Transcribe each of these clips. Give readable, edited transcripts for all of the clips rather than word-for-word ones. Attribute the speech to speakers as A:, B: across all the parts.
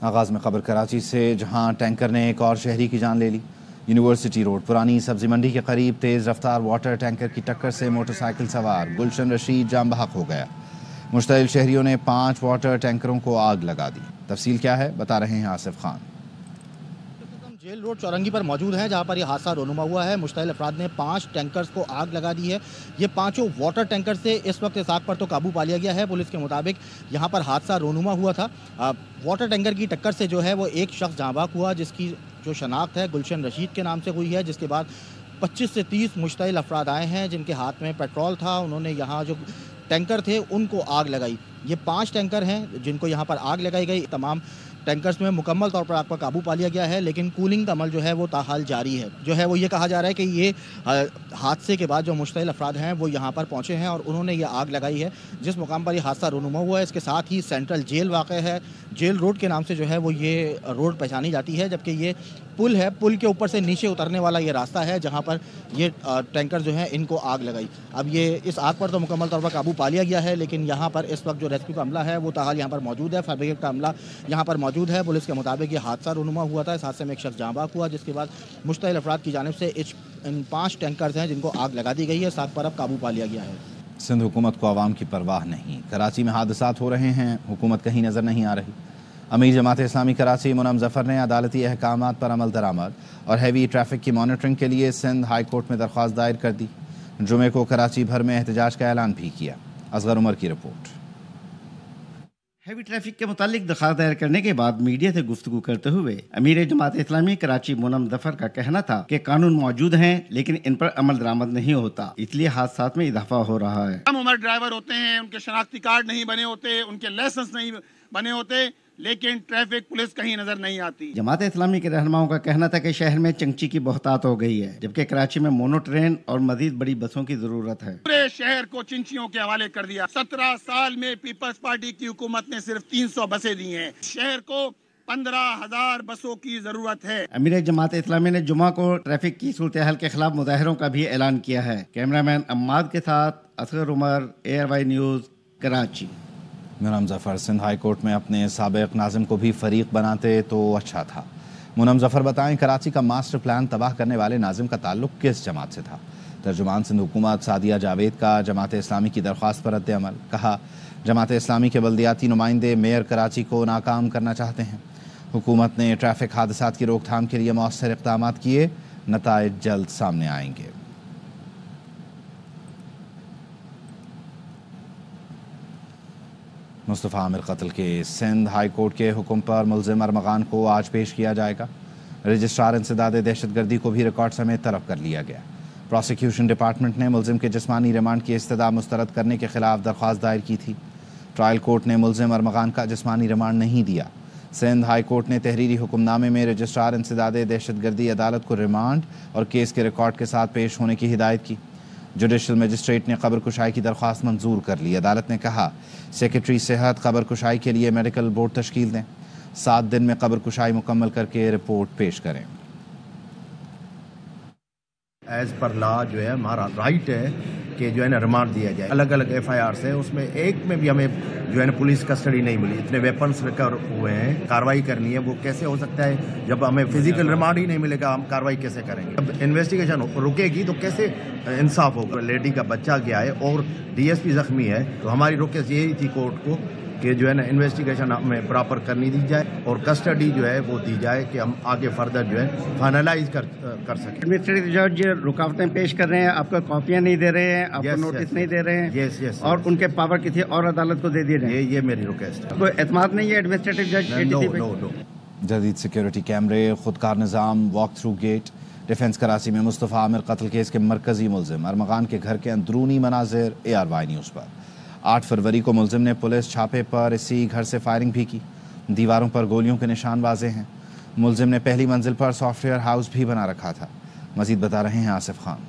A: آغاز میں خبر کراچی سے، جہاں ٹینکر نے ایک اور شہری کی جان لے لی۔ یونیورسٹی روڈ پرانی سبزی منڈی کے قریب تیز رفتار واٹر ٹینکر کی ٹکر سے موٹر سائیکل سوار گلشن رشید جاں بحق ہو گیا۔ مشتعل شہریوں نے 5 واٹر ٹینکروں کو آگ لگا دی۔ تفصیل کیا ہے، بتا رہے ہیں آصف خان۔
B: جیل روڈ چورنگی پر موجود ہیں، جہاں پر یہ حادثہ رونما ہوا ہے۔ مشتعل افراد نے 5 ٹینکرز کو آگ لگا دی ہے۔ یہ 5 واٹر ٹینکر سے اس وقت اس آگ پر تو قابو پا لیا گیا ہے۔ پولیس کے مطابق یہاں پر حادثہ رونما ہوا تھا۔ واٹر ٹینکر کی ٹکر سے جو ہے وہ ایک شخص جاں بحق ہوا، جس کی جو شناخت ہے گلشن رشید کے نام سے ہوئی ہے، جس کے بعد 25 سے 30 مشتعل افراد آئے ہیں جن کے ہاتھ میں پیٹرول تھا۔ انہوں نے یہاں جو ٹینکر تھے ان کو آگ لگائی۔ یہ 5 ٹینکر ہیں جن کو یہاں پر آگ لگائی گئی۔ تمام ٹینکرز میں مکمل طور پر آگ پر قابو پا لیا گیا ہے، لیکن کولنگ کا عمل جو ہے وہ تاحال جاری ہے۔ جو ہے وہ یہ کہا جا رہا ہے کہ یہ حادثے کے بعد جو مشتعل افراد ہیں وہ یہاں پر پہنچے ہیں اور انہوں نے یہ آگ لگائی ہے جس مقام پر یہ حادثہ رونما ہوا ہے۔ اس کے ساتھ ہی سینٹرل جیل واقع ہے۔ جیل روڈ کے نام سے جو ہے وہ یہ روڈ پہچانی جاتی ہے، جبکہ یہ پل ہے، پل کے اوپر سے نیچے اترنے والا یہ راستہ ہے جہاں پر یہ ٹینکر جو ہیں ان کو آگ لگائی۔ اب یہ اس آگ پر تو مکمل طور پر قابو پا لیا گیا ہے، لیکن یہاں پر اس وقت جو ریسکیو کا عملہ ہے وہ تاحال یہاں پر موجود ہے۔ فائر بریگیڈ کا عملہ یہاں پر موجود ہے۔ پولیس کے مطابق یہ حادثہ رونما ہوا تھا۔ اس حادثے میں ایک شخص جاں بحق ہوا، جس کے بعد مشتعل افراد کی جانب سے ان 5 ٹینکرز ہیں جن کو آگ لگا دی گئی ہے۔ اس آگ پر اب قابو پا لیا گیا ہے۔
A: سندھ حکومت کو عوام کی پرواہ نہیں، کراچی میں حادثات ہو رہے ہیں، حکومت کہیں نظر نہیں آ رہی۔ امیر جماعت اسلامی کراچی منعم ظفر نے عدالتی احکامات پر عمل درآمد اور ہیوی ٹریفک کی مانیٹرنگ کے لیے سندھ ہائی کورٹ میں درخواست دائر کر دی۔ جمعے کو کراچی بھر میں احتجاج کا اعلان بھی کیا۔ اصغر عمر کی رپورٹ۔
C: ہیوی ٹریفک کے متعلق درخواست دائر کرنے کے بعد میڈیا سے گفتگو کرتے ہوئے امیر جماعت اسلامی کراچی منعم ظفر کا کہنا تھا کہ قانون موجود ہیں لیکن ان پر عمل درآمد نہیں ہوتا، اس لیے حادثات میں اضافہ ہو رہا ہے۔
D: کم عمر ڈرائیور ہوتے ہیں، ان کے شناختی کارڈ نہیں بنے ہوتے، ان کے لائسنس نہیں بنے ہوتے، لیکن ٹریفک پولیس کہیں نظر نہیں آتی۔
C: جماعت اسلامی کے رہنماؤں کا کہنا تھا کہ شہر میں چنگچی کی بہتات ہو گئی ہے، جبکہ کراچی میں مونو ٹرین اور مزید بڑی بسوں کی ضرورت ہے۔
D: پورے شہر کو چنچیوں کے حوالے کر دیا۔ 17 سال میں پیپلز پارٹی کی حکومت نے صرف 300 بسیں دی ہیں۔ شہر کو 15,000 بسوں کی ضرورت ہے۔
C: امیر جماعت اسلامی نے جمعہ کو ٹریفک کی صورتحال کے خلاف مظاہروں کا بھی اعلان کیا ہے۔ کیمرہ مین اماد کے ساتھ اصغر عمر، ARY نیوز، کراچی۔
A: منعم ظفر سندھ ہائی کورٹ میں اپنے سابق ناظم کو بھی فریق بناتے تو اچھا تھا۔ منعم ظفر بتائیں، کراچی کا ماسٹر پلان تباہ کرنے والے ناظم کا تعلق کس جماعت سے تھا؟ ترجمان سندھ حکومت سعدیہ جاوید کا جماعت اسلامی کی درخواست پر رد عمل، کہا جماعت اسلامی کے بلدیاتی نمائندے میئر کراچی کو ناکام کرنا چاہتے ہیں۔ حکومت نے ٹریفک حادثات کی روک تھام کے لیے مؤثر اقدامات کیے، نتائج جلد سامنے آئیں گے۔ مصطفیٰ عامر قتل کیس سندھ ہائی کورٹ کے حکم پر ملزم ارمغان کو آج پیش کیا جائے گا۔ رجسٹرار انسداد دہشت گردی کو بھی ریکارڈ سمیت طلب کر لیا گیا۔ پروسیکیوشن ڈپارٹمنٹ نے ملزم کے جسمانی ریمانڈ کی استدعا مسترد کرنے کے خلاف درخواست دائر کی تھی۔ ٹرائل کورٹ نے ملزم ارمغان کا جسمانی ریمانڈ نہیں دیا۔ سندھ ہائی کورٹ نے تحریری حکم نامے میں رجسٹرار انسداد دہشت گردی عدالت کو ریمانڈ اور کیس کے ریکارڈ کے ساتھ پیش ہونے کی ہدایت کی۔ جوڈیشل مجسٹریٹ نے قبر کشائی کی درخواست منظور کر لی۔ عدالت نے کہا سیکرٹری صحت قبر کشائی کے لیے میڈیکل بورڈ تشکیل دیں، 7 دن میں قبر کشائی مکمل کر کے رپورٹ پیش کریں۔
E: ایز پر لا جو ہے ہمارا رائٹ ہے کہ جو ہے نا ریمانڈ دیا جائے۔ الگ الگ FIRs ہیں، اس میں ایک میں بھی ہمیں جو ہے نا پولیس کسٹڈی نہیں ملی۔ اتنے ویپنس ریکور ہوئے ہیں، کاروائی کرنی ہے، وہ کیسے ہو سکتا ہے جب ہمیں فزیکل ریمانڈ ہی نہیں ملے گا؟ ہم کاروائی کیسے کریں گے؟ جب انویسٹیگیشن رکے گی تو کیسے انصاف ہوگا؟ لیڈی کا بچہ گیا ہے اور DSP زخمی ہے، تو ہماری ریکویسٹ یہی تھی کورٹ کو کہ جو ہے نا انویسٹیگیشن ہمیں پراپر کرنی دی جائے اور کسٹڈی جو ہے وہ دی جائے کہ ہم آگے فردر جو ہے فائنلائز کر سکیں۔
C: ایڈمنسٹریٹو جج رکاوٹیں پیش کر رہے ہیں، آپ کو کاپیاں نہیں دے رہے ہیں، آپ کو نوٹس نہیں دے رہے ہیں، اور ان کے پاور کسی اور عدالت کو دے دیے رہے ہیں۔
E: یہ میری ریکویسٹ ہے۔
C: کوئی اعتماد نہیں ہے ایڈمنسٹریٹو جج ADC پہ؟
A: جدید سیکیورٹی کیمرے، خودکار نظام، walk through gate. Defence Karachi میں مصطفیٰ عامر قتل کیس کے مرکزی ملزم ارمغان کے گھر کے اندرونی مناظر ARY نیوز پر۔ 8 فروری کو ملزم نے پولیس چھاپے پر اسی گھر سے فائرنگ بھی کی۔ دیواروں پر گولیوں کے نشان واضح ہیں۔ ملزم نے پہلی منزل پر سافٹ ویئر ہاؤس بھی بنا رکھا تھا۔ مزید بتا رہے ہیں آصف خان۔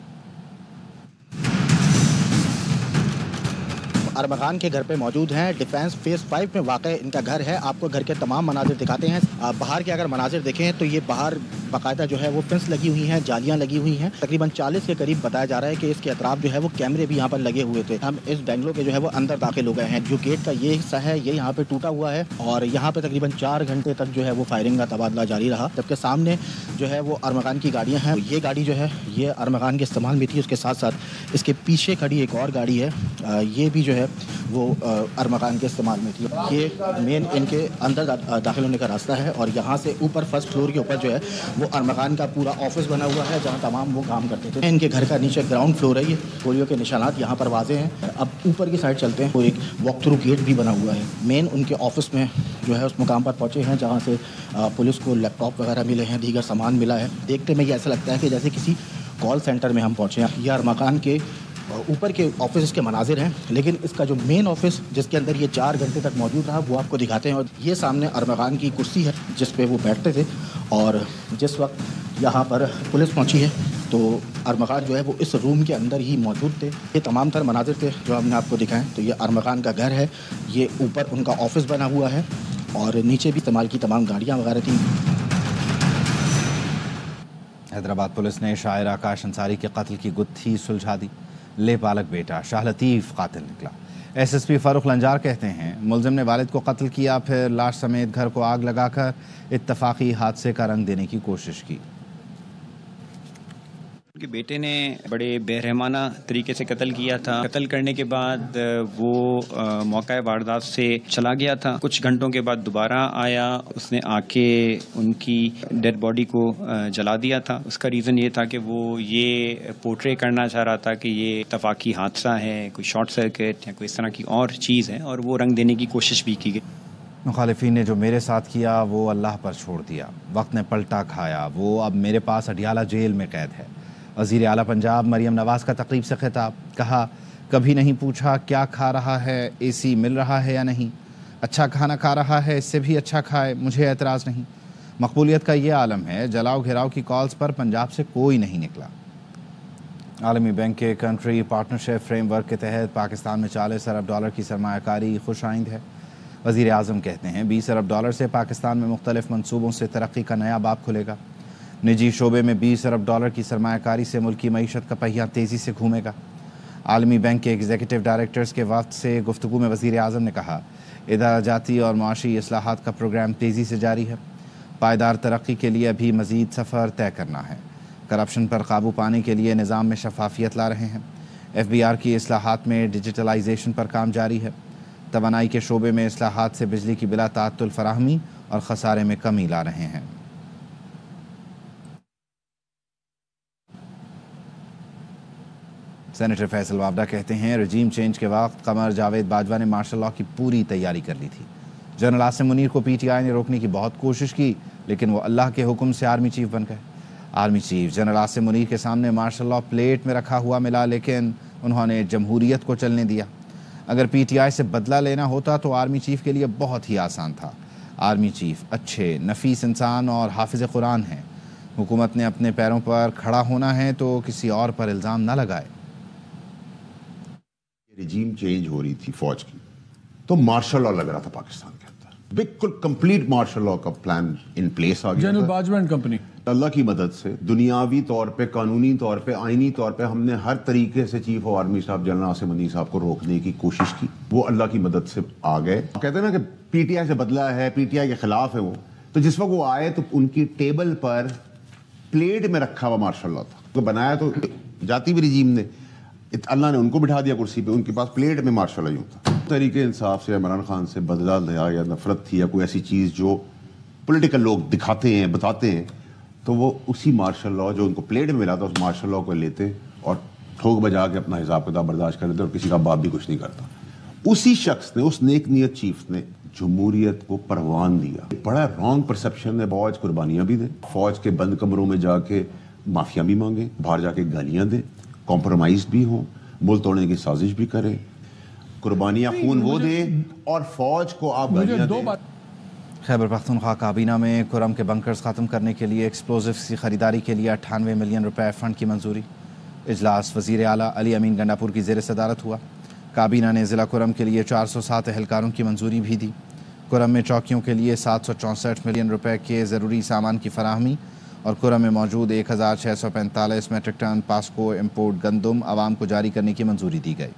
B: ارمغان کے گھر پہ موجود ہیں۔ ڈیفینس فیز 5 میں واقع ان کا گھر ہے۔ آپ کو گھر کے تمام مناظر دکھاتے ہیں۔ باہر کے اگر مناظر دیکھیں تو یہ باہر बाकायदा जो है वो फेंस लगी हुई हैं, जालियां लगी हुई हैं। तकरीबन 40 के करीब बताया जा रहा है कि इसके अतराफ जो है वो कैमरे भी यहाँ पर लगे हुए थे। हम इस बैंगलो के जो है वो अंदर दाखिल हो गए हैं। जो गेट का ये हिस्सा है ये यहाँ पे टूटा हुआ है और यहाँ पे तकरीबन 4 घंटे तक जो है वो फायरिंग का तबादला जारी रहा। जबकि सामने जो है वो अरमगान की गाड़ियाँ हैं। ये गाड़ी जो है ये अरमगान के इस्तेमाल में थी, उसके साथ साथ इसके पीछे खड़ी एक और गाड़ी है, ये भी जो है वो अरमगान के इस्तेमाल में थी। ये मेन इनके अंदर दाखिल होने का रास्ता है और यहाँ से ऊपर फर्स्ट फ्लोर के ऊपर जो है वो अरमगान का पूरा ऑफिस बना हुआ है जहाँ तमाम वो काम करते थे। इनके घर का नीचे ग्राउंड फ्लोर है। ये गोलियों के निशानात यहाँ पर वाजे हैं। अब ऊपर की साइड चलते हैं और एक वॉक थ्रू गेट भी बना हुआ है। मेन उनके ऑफिस में जो है उस मुकाम पर पहुँचे हैं जहाँ से पुलिस को लैपटॉप वगैरह मिले हैं, दीगर सामान मिला है। देखते में ये ऐसा लगता है कि जैसे किसी कॉल सेंटर में हम पहुँचे हैं। यह अरमगान के ऊपर के ऑफिस के मनाजिर हैं, लेकिन इसका जो मेन ऑफिस जिसके अंदर ये 4 घंटे तक मौजूद रहा वो आपको दिखाते हैं। और ये सामने अरमगान की कुर्सी है जिस पे वो बैठते थे और जिस वक्त यहाँ पर पुलिस पहुँची है तो अरमगान जो है वो इस रूम के अंदर ही मौजूद थे। ये तमाम तर मनाजिर थे जो हमने आपको दिखाएं। तो ये अरमगान का घर है, ये ऊपर उनका ऑफिस बना हुआ है और नीचे भी इस्तेमाल की तमाम गाड़ियाँ वगैरह थी।
A: हैदराबाद पुलिस ने शायर आकाश अंसारी के कत्ल की गुत्थी सुलझा दी। ले पालक बेटा शाह लतीफ़ कातिल निकला। एसएसपी फारूक लंजार कहते हैं मुलजिम ने वालिद को कत्ल किया, फिर लाश समेत घर को आग लगाकर इत्तफाकी हादसे का रंग देने की कोशिश की।
F: उनके बेटे ने बड़े बेरहमाना तरीके से कत्ल किया था। कत्ल करने के बाद वो मौका वारदात से चला गया था। कुछ घंटों के बाद दोबारा आया, उसने आके उनकी डेड बॉडी को जला दिया था। उसका रीज़न ये था कि वो ये पोर्ट्रे करना चाह रहा था कि ये इत्तफाकी हादसा है, कोई शॉर्ट सर्किट या कोई इस तरह की और चीज़ है, और वो रंग देने की कोशिश भी की गई।
A: मुखालिफिन ने जो मेरे साथ किया वो अल्लाह पर छोड़ दिया। वक्त ने पलटा खाया, वो अब मेरे पास अडियाला जेल में कैद है। वज़ीर आला पंजाब मरियम नवाज़ का तकरीब से खिताब। कहा कभी नहीं पूछा क्या खा रहा है, एसी मिल रहा है या नहीं, अच्छा खाना खा रहा है इससे भी अच्छा खाए, मुझे एतराज़ नहीं। मकबूलियत का ये आलम है, जलाओ घिराव की कॉल्स पर पंजाब से कोई नहीं निकला। आलमी बैंक के कंट्री पार्टनरशिप फ्रेमवर्क के तहत पाकिस्तान में $40 अरब की सरमायाकारी खुश आइंद है। वज़ीर आज़म कहते हैं $20 अरब से पाकिस्तान में मुख्तलिफ मनसूबों से तरक्की का नया बाब खुलेगा। निजी शोबे में $20 अरब की सरमायाकारी से मुल्की मईशत का पहिया तेज़ी से घूमेगा। आलमी बैंक के एग्जीक्यूटिव डायरेक्टर्स के वक्त से गुफ्तगू में वज़ीर आज़म ने कहा इदारा जाती और माशी इस्लाहात का प्रोग्राम तेज़ी से जारी है। पायदार तरक्की के लिए अभी मज़ीद सफ़र तय करना है। करप्शन पर काबू पाने के लिए निज़ाम में शफाफियत ला रहे हैं। FBR की इस्लाहात में डिजिटलाइजेशन पर काम जारी है। तवानाई के शोबे में इस्लाहात से बिजली की बिला ताअत्तुल फराहमी और खसारे में कमी ला रहे हैं। सेनेटर फैसल वावडा कहते हैं रजीम चेंज के वक्त कमर जावेद बाजवा ने मार्शल लॉ की पूरी तैयारी कर ली थी। जनरल आसिम मुनीर को PTI ने रोकने की बहुत कोशिश की, लेकिन वो अल्लाह के हुक्म से आर्मी चीफ बन गए। Army chief general Asim Munir के सामने मार्शल लॉ प्लेट में रखा हुआ मिला, लेकिन उन्होंने जमहूरियत को चलने दिया। अगर PTI से बदला लेना होता तो आर्मी चीफ के लिए बहुत ही आसान था। आर्मी चीफ अच्छे नफीस इंसान और हाफिज कुरान हैं। हुकूमत ने अपने पैरों पर खड़ा होना है तो किसी और पर इल्ज़ाम न लगाए।
G: रिजीम चेंज हो रही थी फौज की तो मार्शल लॉ लग रहा था पाकिस्तान के अंदर, बिल्कुल कंप्लीट मार्शल लॉ का प्लान इन प्लेस आ गया।
H: जनरल बाजवा एंड कंपनी
G: अल्लाह की मदद से दुनियावी तौर पे, कानूनी तौर पे, आईनी तौर पे हमने हर तरीके से चीफ ऑफ आर्मी साहब जनरल आसिम मुनीर साहब को रोकने की कोशिश की। वो अल्लाह की मदद से आ गए। कहते हैं ना कि PTI से बदला है, PTI के खिलाफ है वो, तो जिस वक्त वो आए तो उनकी टेबल पर प्लेट में रखा हुआ मार्शल लॉ था। तो बनाया तो जाती भी रिजीम ने, अल्लाह ने उनको बिठा दिया कुर्सी पे, उनके पास प्लेट में मार्शल लॉ यूं था। तरीके इंसाफ से इमरान खान से बदला लिया या नफरत थी या कोई ऐसी चीज़ जो पॉलिटिकल लोग दिखाते हैं, बताते हैं, तो वो उसी मार्शल लॉ जो उनको प्लेट में मिला था उस मार्शल लॉ को लेते और ठोक बजा के अपना हिसाब किताब बर्दाश्त कर लेते और किसी का बाप भी कुछ नहीं करता। उसी शख्स ने, उस नेक नियत चीफ ने जमहूरियत को परवान दिया। बड़ा रॉन्ग परसेप्शन है। फौज कुर्बानियां भी दे, फौज के बंद कमरों में जाके माफिया भी मांगे, बाहर जाके गालियां दे, कॉम्प्रोमाइज भी हो, मुल्क तोड़ने की साजिश भी करे, कुर्बानियां खून वो दे और फौज को आप गालियां दे।
A: खैबर पख्तूनख्वा काबीना में कुरम के बंकर्स ख़त्म करने के लिए एक्सप्लोजिव्स की खरीदारी के लिए 98 मिलियन रुपए फंड की मंजूरी। इजलास वज़ीर आला अली अमीन गंडापुर की ज़ेर सदारत हुआ। काबीना ने ज़िला कुरम के लिए 407 एहलकारों की मंजूरी भी दी। कुरम में चौकियों के लिए 764 मिलियन रुपए के ज़रूरी सामान की फराहमी और कुरम में मौजूद 1645 मेट्रिक टन पास्को इम्पोर्ट गंदम आवाम को जारी करने की मंजूरी दी गई।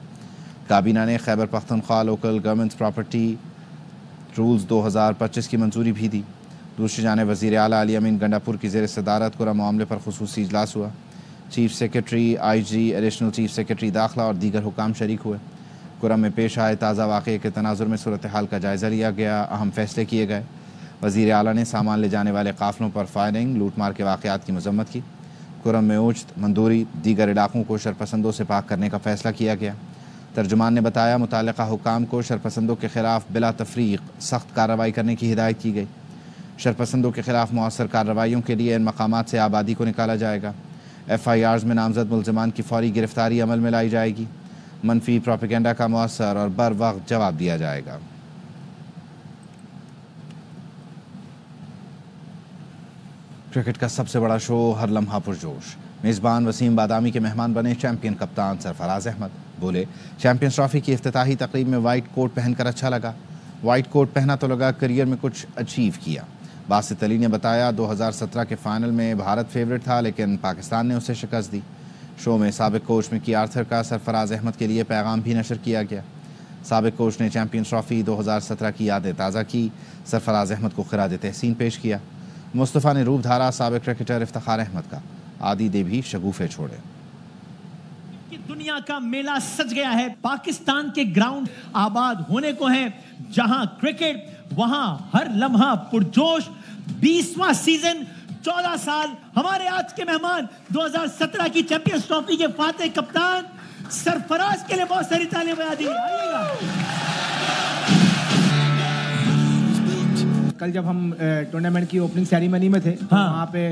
A: काबीना ने Khyber Pakhtunkhwa local government property rules 2025 की मंजूरी भी दी। दूसरी जानिब वज़ीर आला अली अमीन गंडापुर की ज़ेर सदारत कुरम मामले पर खुसूसी इजलास हुआ। Chief secretary, IG, additional chief secretary दाखिला और दीगर हुकाम शरीक हुए। कुरम में पेश आए ताज़ा वाक़े के तनाजुर में सूरत हाल का जायज़ा लिया गया, अहम फैसले किए गए। वज़ीर आला ने सामान ले जाने वाले काफ़िलों पर फायरिंग, लूटमार के वाक़यात की मज़म्मत की। कुरम में उच्च, मंदूरी, दीगर इलाक़ों को शरपसंदों से पाक करने का फ़ैसला किया गया। तर्जुमान ने बताया मुताल्लिक़ा हुकाम को शरपसंदों के ख़िलाफ़ बिला तफ़रीक़ सख्त कार्रवाई करने की हिदायत की गई। शरपसंदों के ख़िलाफ़ मौसर कार्रवाइयों के लिए इन मकामात से आबादी को निकाला जाएगा। FIRs में नामजद मुल्ज़िमान की फ़ौरी गिरफ़्तारी अमल में लाई जाएगी। मनफी प्रोपेगेंडा का मौसर और बर वक्त जवाब दिया जाएगा। क्रिकेट का सबसे बड़ा शो हर लम्हा पुरजोश। मेज़बान वसीम बादामी के मेहमान बने चैंपियन कप्तान सरफराज अहमद। बोले, चैंपियंस ट्रॉफी की इफ्तिताही तकरीब में वाइट कोट पहनकर अच्छा लगा। वाइट कोट पहना तो लगा करियर में कुछ अचीव किया। बासित अली ने बताया 2017 के फाइनल में भारत फेवरेट था लेकिन पाकिस्तान ने उसे शिकस्त दी। शो में साबिक कोच मिकी आर्थर का सरफराज अहमद के लिए पैगाम भी नशर किया गया। साबिक कोच ने चैंपियंस ट्रॉफी 2017 की यादें ताज़ा की। सरफराज अहमद को खिराज तहसीन पेश किया। मुस्तफ़ा ने रूप धारा साबिक क्रिकेटर इफ्तिखार अहमद का। आदि दे भी शगुफे छोड़े।
H: दुनिया का मेला सज गया है। पाकिस्तान के ग्राउंड आबाद होने को है, जहां क्रिकेट वहां हर लम्हा पुरजोश। 20वां सीजन, 14 साल। हमारे आज के मेहमान 2017 की चैंपियंस ट्रॉफी के फातेह कप्तान सरफराज के लिए बहुत सारी तालियां बजा दी।
I: कल जब हम टूर्नामेंट की ओपनिंग सेरेमनी में थे तो वहाँ पे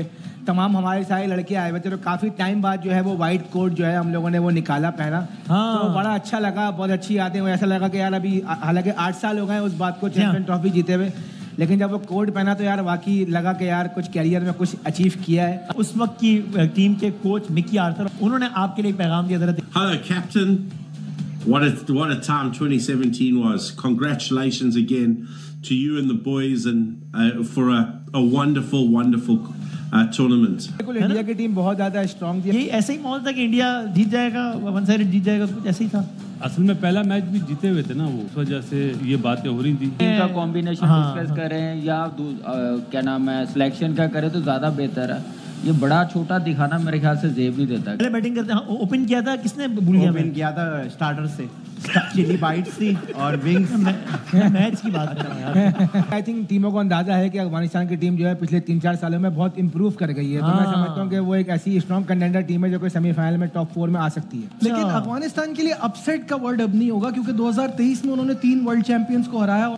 I: तमाम हमारे सारे लड़के आए हुए थे, तो काफी टाइम बाद जो है वो वाइट कोट जो है हम लोगों ने वो निकाला, पहना। तो बड़ा अच्छा लगा, बहुत अच्छी यादें हुई। ऐसा लगा कि यार अभी हालांकि 8 साल हो गए उस बात को चैंपियन ट्रॉफी जीते हुए, लेकिन जब वो कोट पहना तो यार वाकई लगा कि यार कुछ कैरियर में कुछ अचीव किया है।
H: उस वक्त की टीम के कोच मिकी आर्थर, उन्होंने आपके लिए पैगाम दिया।
J: Hello captain, what a time 2017 was. Congratulations again to you and the boys and for a wonderful tournament.
I: India की टीम बहुत ज्यादा स्ट्रांग थी।
H: ये ऐसे ही माहौल था कि इंडिया जीत जाएगा, वन साइड जीत जाएगा, कुछ ऐसे ही था।
K: असल में पहला मैच भी जीते हुए थे ना, वो उस वजह से ये बातें हो रही थी।
L: इनका कॉम्बिनेशन डिस्कस करें या क्या नाम है सिलेक्शन का करें तो ज्यादा बेहतर है। ये बड़ा छोटा दिखाना मेरे ख्याल से जेब नहीं देता।
H: पहले बैटिंग करते हैं, ओपन किया था किसने? भूल गया।
I: ओपन किया था स्टार्टर से, चिली बाइट्स थी और विंग्स।
H: मैच की बात कर रहा हूं।
I: आई थिंक टीमों को अंदाजा है कि अफगानिस्तान की टीम जो है पिछले 3-4 सालों में बहुत इंप्रूव कर गई है। तो मैं समझता हूं कि वो एक ऐसी स्ट्रॉन्ग कंटेंडर टीम है जो कोई सेमीफाइनल में टॉप 4 में आ सकती है।
M: लेकिन अफगानिस्तान के लिए अपसेट का वर्ड अब नहीं होगा, क्योंकि 2023 में उन्होंने 3 वर्ल्ड चैंपियंस को हराया।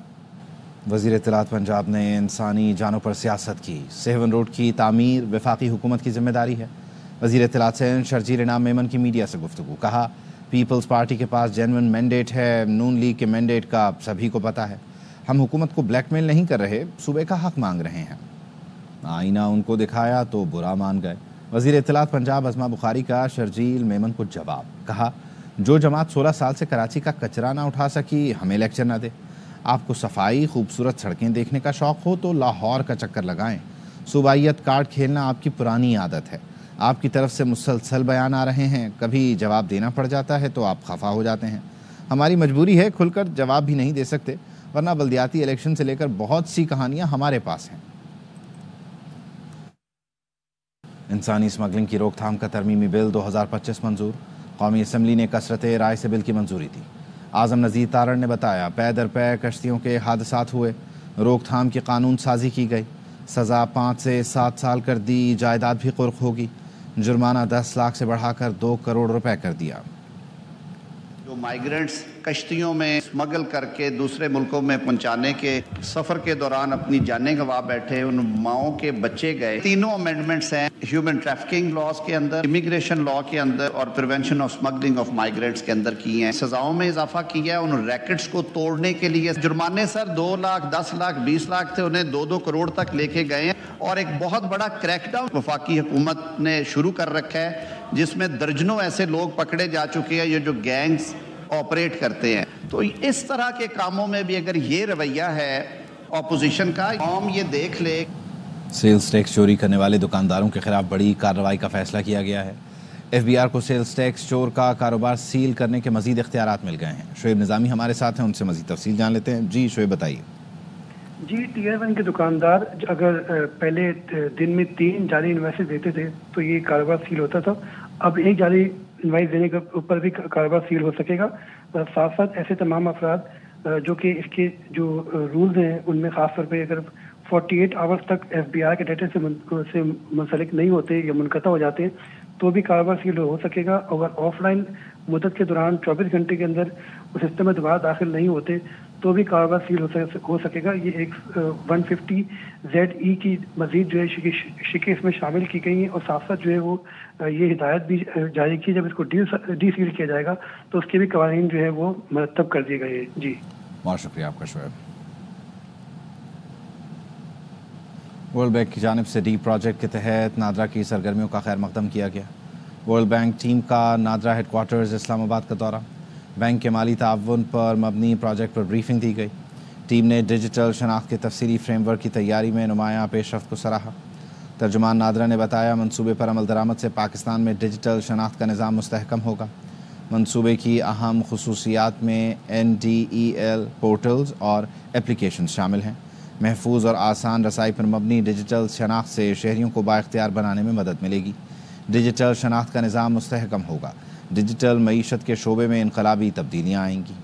A: वज़ीर इत्तलात पंजाब ने इंसानी जानों पर सियासत की। सेवन रोड की तामीर वफाकी हुकूमत की जिम्मेदारी है। वज़ीर इत्तलात से शर्जील इनाम मेमन की मीडिया से गुफ्तगू। कहा, पीपल्स पार्टी के पास जेन्युइन मैंडेट है, नून लीग के मैंडेट का सभी को पता है। हम हुकूमत को ब्लैकमेल नहीं कर रहे, सूबे का हक मांग रहे हैं। आईना उनको दिखाया तो बुरा मान गए। वज़ीर इत्तलात पंजाब अज़मा बुखारी का शर्जील मेमन को जवाब। कहा, जो जमात 16 साल से कराची का कचरा ना उठा सकी हमें लेक्चर ना दे। आपको सफाई, खूबसूरत सड़कें देखने का शौक़ हो तो लाहौर का चक्कर लगाएं। सूबाइयत कार्ड खेलना आपकी पुरानी आदत है। आपकी तरफ से मुसलसल बयान आ रहे हैं, कभी जवाब देना पड़ जाता है तो आप खफा हो जाते हैं। हमारी मजबूरी है, खुलकर जवाब भी नहीं दे सकते, वरना बल्दियाती इलेक्शन से लेकर बहुत सी कहानियां हमारे पास हैं। इंसानी स्मगलिंग की रोकथाम का तरमीमी बिल 2025 मंजूर। कौमी असम्बली ने कसरत राय से बिल की मंजूरी दी। आज़म नज़ीर तारण ने बताया, पै दर पै कश्तियों के हादसात हुए, रोकथाम की कानून साजी की गई। सज़ा 5 से 7 साल कर दी, जायदाद भी कुर्क होगी। जुर्माना 10 लाख से बढ़ाकर 2 करोड़ रुपए कर दिया।
N: जो माइग्रेंट्स कश्तियों में स्मगल करके दूसरे मुल्कों में पहुंचाने के सफ़र के दौरान अपनी जानें गंवा बैठे, उन माओं के बच्चे गए। तीनों अमेंडमेंट्स हैं ह्यूमन ट्रैफिकिंग लॉज के अंदर, इमिग्रेशन लॉ के अंदर और prevention of smuggling of migrants के अंदर की हैं। सजाओं में इजाफा किया है। उन रैकेट्स को तोड़ने के लिए जुर्माने सर 2 लाख, 10 लाख, 20 लाख थे, उन्हें 2-2 करोड़ तक लेके गए हैं। और एक बहुत बड़ा क्रैकडाउन वफाकी हुकूमत ने शुरू कर रखा है, जिसमें दर्जनों ऐसे लोग पकड़े जा चुके हैं ये जो गैंग्स ऑपरेट करते हैं। तो इस तरह के कामों में भी अगर ये रवैया है ऑपोजिशन का, कौम ये देख ले।
A: सेल्स टैक्स चोरी करने वाले दुकानदारों के खिलाफ बड़ी कार्रवाई का फैसला किया गया है। FBI को सेल्स टैक्स चोर का कारोबार सील करने के मजीद इख्तियारात मिल गए हैं। शोएब निज़ामी हमारे साथ हैं, उनसे मजीद तफसील जान लेते हैं। जी शोएब बताइए।
O: जी, Tier 1 के दुकानदार अगर पहले दिन में 3 जाली इनवाइसेस देते थे तो ये कारोबार सील होता था। अब एक जाली इनवाइस देने के ऊपर भी कारोबार सील हो सकेगा। साथ साथ ऐसे तमाम अफराद जो कि इसके जो रूल्स हैं उनमें ख़ास तौर पे अगर 48 आवर्स तक FBI के डाटा से मुंसलिक नहीं होते या मुनक़ता हो जाते हैं तो भी कारोबार सील हो सकेगा। अगर ऑफलाइन मुद्दत के दौरान 24 घंटे के अंदर उस सिस्टम में दोबारा दाखिल नहीं होते तो भी कारोबार सील हो सकेगा। ये एक 150ZE की मजीद जो है शिकें इसमें शामिल की गई हैं और साथ साथ जो है वो ये हिदायत भी जारी की जब इसको डी सील किया जाएगा तो उसके भी कवानीन जो है वो मरतब कर दिए गए हैं। जी
A: बहुत शुक्रिया आपका शोएब। वर्ल्ड बैंक की जानिब से डी प्रोजेक्ट के तहत नादरा की सरगर्मियों का खैर मकदम किया गया। वर्ल्ड बैंक टीम का नादरा हेडक्वार्टर्स इस्लामाबाद का दौरा, बैंक के माली ताउन पर मबनी प्रोजेक्ट पर ब्रीफिंग दी गई। टीम ने डिजिटल शनाख्त के तफसीली फ्रेमवर्क की तैयारी में नुमायाँ पेशरफ्त को सराहा। तर्जुमान नादरा ने बताया मंसूबे पर अमल दरामद से पाकिस्तान में डिजिटल शनाख्त का निज़ाम मुस्तहकम होगा। मंसूबे की अहम खुसूसियात में NDEL पोर्टल्स और एप्लीकेशन शामिल हैं। महफूज और आसान रसाई पर मबनी डिजिटल शनाख्त से शहरियों को बाइख्तियार बनाने में मदद मिलेगी। डिजिटल शनाख्त का निज़ाम मुस्तहकम होगा। डिजिटल मईशत के शोबे में इनकलाबी तब्दीलियाँ आएंगी।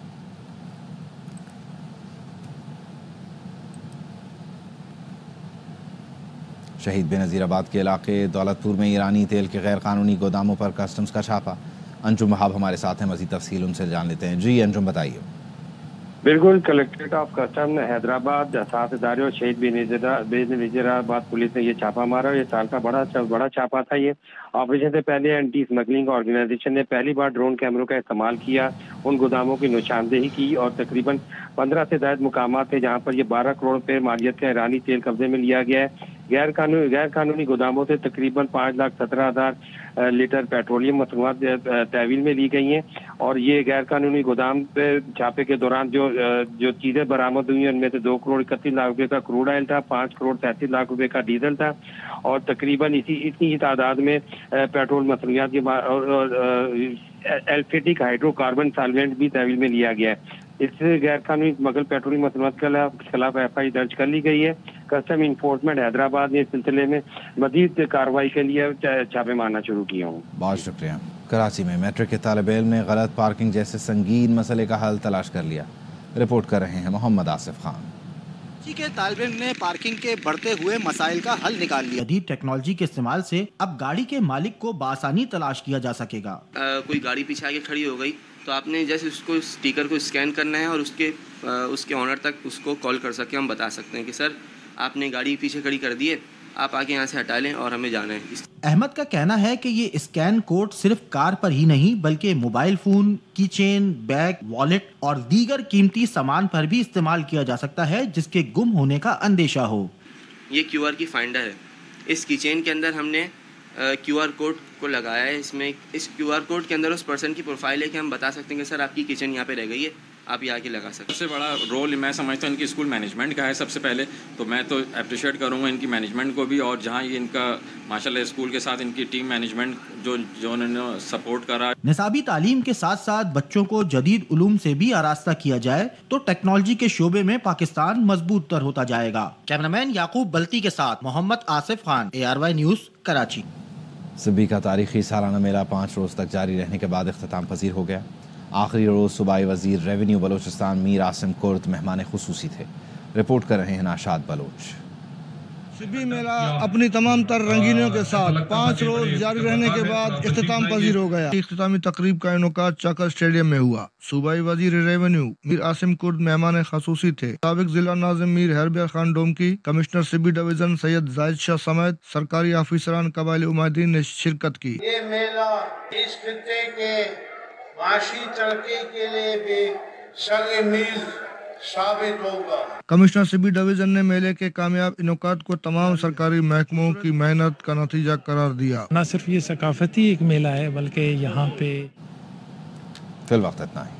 A: शहीद बेनज़ीराबाद के इलाके दौलतपुर में ईरानी तेल के गैर कानूनी गोदामों पर कस्टम्स का छापा। अंजुम वहाब हमारे साथ हैं, मज़ीद तफसील उनसे जान लेते हैं। जी अंजुम बताइए।
P: बिल्कुल, कलेक्ट्रेट ऑफ कस्टम हैदराबाद, सात इदारे और शहीद बेनज़ीराबाद पुलिस ने ये छापा मारा। ये साल का बड़ा छापा था। ये ऑपरेशन से पहले एंटी स्मगलिंग ऑर्गेनाइजेशन ने पहली बार ड्रोन कैमरों का इस्तेमाल किया, उन गोदामों की निशानदेही की और तकरीबन 15 से ज्यादा मुकाम थे जहाँ पर ये 12 करोड़ रुपए मालियत का ईरानी तेल कब्जे में लिया गया है। गैर कानूनी गोदामों से तकरीबन 5,17,000 लीटर पेट्रोलियम मसनूआत तहवील में ली गई हैं और ये गैर कानूनी गोदाम पे छापे के दौरान जो चीजें बरामद हुई हैं उनमें से 2 करोड़ 31 लाख रुपए का क्रूड ऑयल था, 5 करोड़ 33 लाख रुपए का डीजल था और तकरीबन इतनी ही तादाद में पेट्रोल मसनूआत एल्फेटिक हाइड्रोकार्बन सॉल्वेंट भी तहवील में लिया गया है। इससे गैर कानूनी स्मगल पेट्रोलियम मसनूआत के खिलाफ FI दर्ज कर ली गई है। कस्टम इन्फोर्समेंट हैदराबाद ने इस सिलसिले में मजीद कार्रवाई के लिए छापे मारना शुरू किया हूँ।
A: बहुत शुक्रिया। कराची में मैट्रिक के तालिब इल्म ने गलत पार्किंग जैसे संगीन मसले का हल तलाश कर लिया। रिपोर्ट कर रहे हैं मोहम्मद आसिफ खान।
B: के तालिब इल्म ने पार्किंग के बढ़ते हुए मसाइल का हल निकाल लिया। जदीद टेक्नोलॉजी के इस्तेमाल से अब गाड़ी के मालिक को बासानी तलाश किया जा सकेगा।
Q: कोई गाड़ी पीछे आके खड़ी हो गई तो आपने जैसे उसको स्टिकर को स्कैन करना है और उसके ऑनर तक उसको कॉल कर सके। हम बता सकते हैं कि सर आपने गाड़ी पीछे खड़ी कर दी है, आप आके यहाँ से हटा लें और हमें जाना है।
B: अहमद का कहना है कि ये स्कैन कोड सिर्फ कार पर ही नहीं बल्कि मोबाइल फोन, की चेन, बैग, वॉलेट और दीगर कीमती सामान पर भी इस्तेमाल किया जा सकता है जिसके गुम होने का अंदेशा हो।
Q: ये QR की फाइंडर है। इस की चेन के अंदर हमने QR कोड को लगाया है। इसमें इस QR कोड के अंदर उस पर्सन की प्रोफाइल है कि हम बता सकते हैं कि सर आपकी किचन यहाँ पे रह गई है, आप यहाँ के लगा सकते हैं।
R: सबसे बड़ा रोल मैं समझता हूँ इनकी स्कूल मैनेजमेंट का है। सबसे पहले तो मैं तो अप्रिशिएट करूँगा इनकी मैनेजमेंट को भी और जहाँ ये इनका माशाल्लाह स्कूल के साथ इनकी टीम मैनेजमेंट जो उन्होंने सपोर्ट करा।
B: निसाबी तालीम के साथ साथ बच्चों को जदीद उलूम से भी आरास्ता किया जाए तो टेक्नोलॉजी के शोबे में पाकिस्तान मजबूत तर होता जाएगा। कैमरामैन याकूब बल्ती के साथ मोहम्मद आसिफ खान, ARY न्यूज़, कराची।
A: सिब्बी का तारीखी सालाना मेला 5 रोज तक जारी रहने के बाद इख्तिताम पजीर हो गया। आखिरी रोज सूबाई वजीर रेवेन्यू बलोचिस्तान मीर आसिम कुर्द मेहमान खुसूसी थे। रिपोर्ट कर रहे हैं नाशाद बलोच।
S: सिब्बी मेला अपनी तमाम तर रंगीनियों के साथ 5 रोज जारी रहने के बाद इख्तिताम पजीर हो गया। इख्तितामी तकरीब का इनकाद चाकर स्टेडियम में हुआ। सूबाई वजीर रेवेन्यू मीर आसिम कुर्द मेहमान खसूसी थे। साबिक जिला नाज़िम मीर हैरबियर खान डोमकी, कमिश्नर सिब्बी डिवीजन सैयद जाहिद शाह समेत सरकारी ऑफिसरान कबाइली उमायदीन ने शिरकत की।
T: ये मेला इस खित्ते के माशी तरक्की के लिए भी सगे मील साबित होगा।
S: कमिश्नर सिब्बी डिवीजन ने मेले के कामयाब इनकाद को तमाम सरकारी महकमों की मेहनत का नतीजा करार दिया।
K: न सिर्फ ये सकाफती एक मेला है बल्कि यहाँ पे
A: फिल वक्त इतना ही।